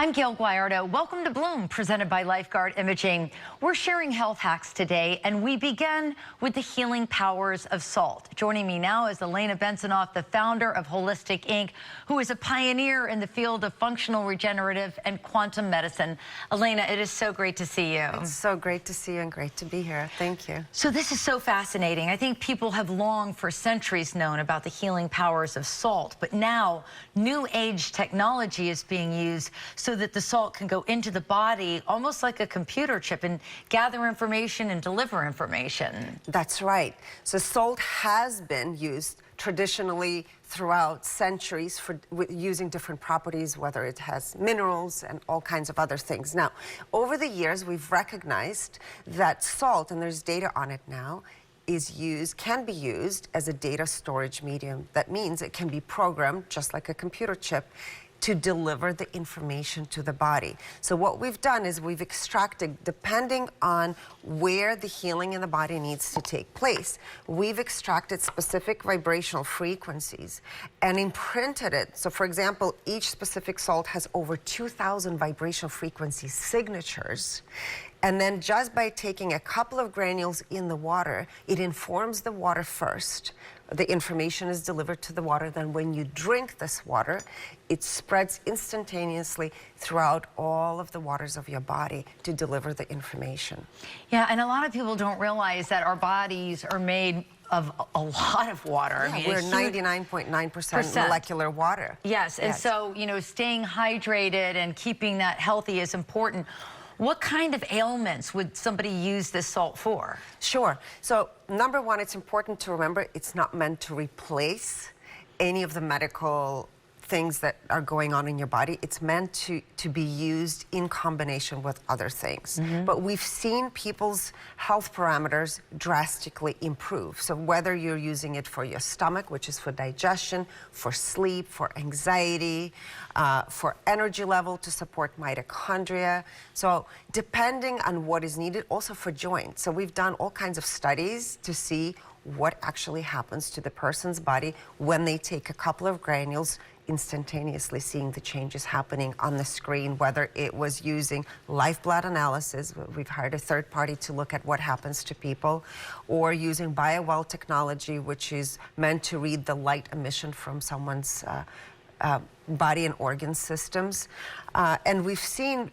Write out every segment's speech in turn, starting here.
I'm Gail Guayardo. Welcome to Bloom, presented by Lifeguard Imaging. We're sharing health hacks today, and we begin with the healing powers of salt. Joining me now is Elena Bensonoff, the founder of Holistic Inc., who is a pioneer in the field of functional regenerative and quantum medicine. Elena, it is so great to see you. It's so great to see you and great to be here. Thank you. So this is so fascinating. I think people have long for centuries known about the healing powers of salt, but now new age technology is being used so that the salt can go into the body almost like a computer chip and gather information and deliver information. That's right. So salt has been used traditionally throughout centuries for using different properties, whether it has minerals and all kinds of other things. Now, over the years, we've recognized that salt, and there's data on it now, can be used as a data storage medium. That means it can be programmed, just like a computer chip, to deliver the information to the body. So what we've done is we've extracted, depending on where the healing in the body needs to take place, we've extracted specific vibrational frequencies and imprinted it. So for example, each specific salt has over 2,000 vibrational frequency signatures. And then just by taking a couple of granules in the water, it informs the water first. The information is delivered to the water. Then when you drink this water, it spreads instantaneously throughout all of the waters of your body to deliver the information. Yeah, and a lot of people don't realize that our bodies are made of a lot of water. Yeah, I mean, we're 99.9% molecular water. Yes, and so, you know, staying hydrated and keeping that healthy is important. What kind of ailments would somebody use this salt for? Sure. So number one, it's important to remember it's not meant to replace any of the medical things that are going on in your body. It's meant to be used in combination with other things. But we've seen people's health parameters drastically improve. So whether you're using it for your stomach, which is for digestion, for sleep, for anxiety, for energy level to support mitochondria. So depending on what is needed, also for joints. So we've done all kinds of studies to see what actually happens to the person's body when they take a couple of granules, instantaneously seeing the changes happening on the screen, whether it was using live blood analysis, we've hired a third party to look at what happens to people, or using BioWell technology, which is meant to read the light emission from someone's body and organ systems. And we've seen,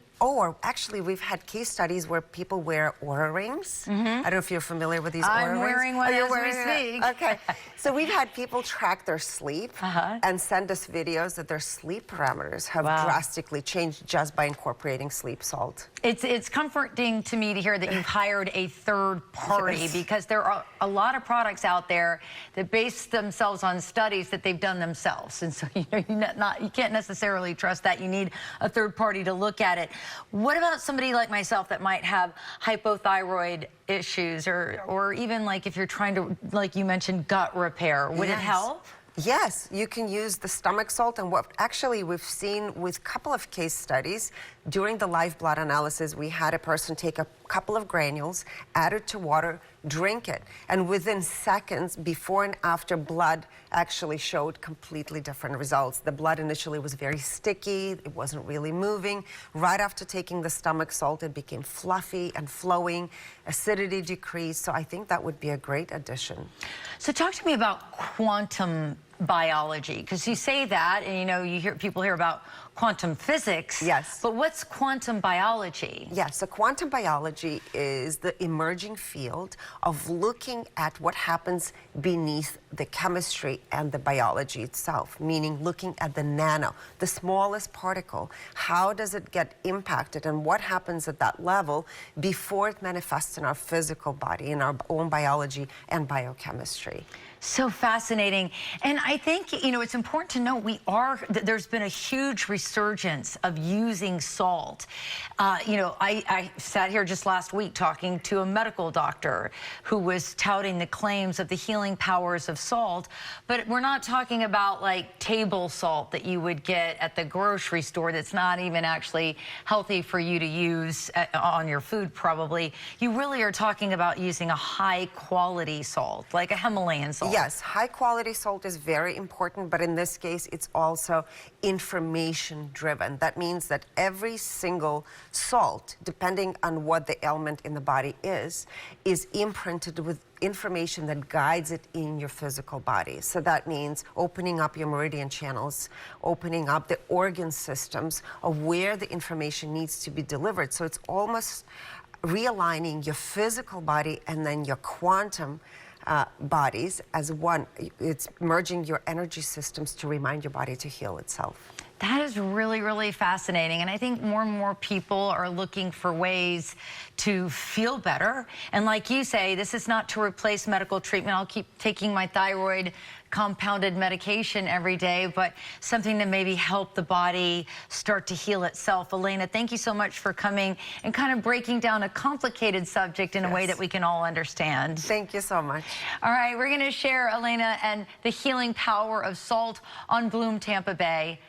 actually we've had case studies where people wear Oura rings. I don't know if you're familiar with these Oura rings. I'm wearing one as we speak. Okay, so we've had people track their sleep and send us videos that their sleep parameters have drastically changed just by incorporating sleep salt. It's comforting to me to hear that you've hired a third party, because there are a lot of products out there that base themselves on studies that they've done themselves, and so you can't necessarily trust that. You need a third party to look at it. What about somebody like myself that might have hypothyroid issues, or even like if you're trying to, like you mentioned, gut repair? Would it help? Yes, you can use the stomach salt, and what actually we've seen with a couple of case studies, during the live blood analysis, we had a person take a couple of granules, add it to water, drink it, and within seconds, before and after, blood actually showed completely different results. The blood initially was very sticky, it wasn't really moving. Right after taking the stomach salt, it became fluffy and flowing, acidity decreased, so I think that would be a great addition. So talk to me about quantum biology, because you say that, and you know, people hear about quantum physics. Yes. But what's quantum biology? Yes, so quantum biology is the emerging field of looking at what happens beneath the chemistry and the biology itself, meaning looking at the nano, the smallest particle. How does it get impacted, and what happens at that level before it manifests in our physical body, in our own biology and biochemistry. So fascinating. And I think, you know, it's important to know there's been a huge resurgence of using salt. You know, I sat here just last week talking to a medical doctor who was touting the claims of the healing powers of salt, but we're not talking about like table salt that you would get at the grocery store that's not even actually healthy for you to use on your food probably. You really are talking about using a high quality salt, like a Himalayan salt. Yes, high quality salt is very very important, but in this case, it's also information driven. That means that every single salt, depending on what the ailment in the body is imprinted with information that guides it in your physical body. So that means opening up your meridian channels, opening up the organ systems of where the information needs to be delivered. So it's almost realigning your physical body and then your quantum bodies as one. It's merging your energy systems to remind your body to heal itself. That is really, really fascinating. And I think more and more people are looking for ways to feel better. And like you say, this is not to replace medical treatment. I'll keep taking my thyroid compounded medication every day, but something to maybe help the body start to heal itself. Elena, thank you so much for coming and kind of breaking down a complicated subject in a way that we can all understand. Thank you so much. All right, we're going to share, Elena, and the healing power of salt on Bloom Tampa Bay